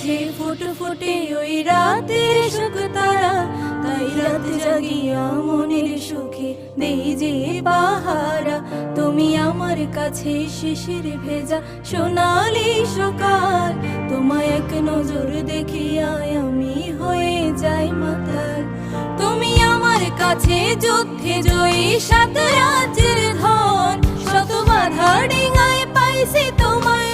আছে ফুট ফুটে ওই রাতের সুখ তারা, তাই রাত জাগিয়া মনের সুখে দেই যে পাহারা। তুমি আমার কাছে শিশির ভেজা সোনালি সকাল, তোমায় এক নজর দেখিয়ায় আমি হয়ে যাই মাতাল। তুমি আমার কাছে যুদ্ধে জয়ী সাত রাজ্যের ধন, শত বাধা ডিঙায় পাইছি তোমায়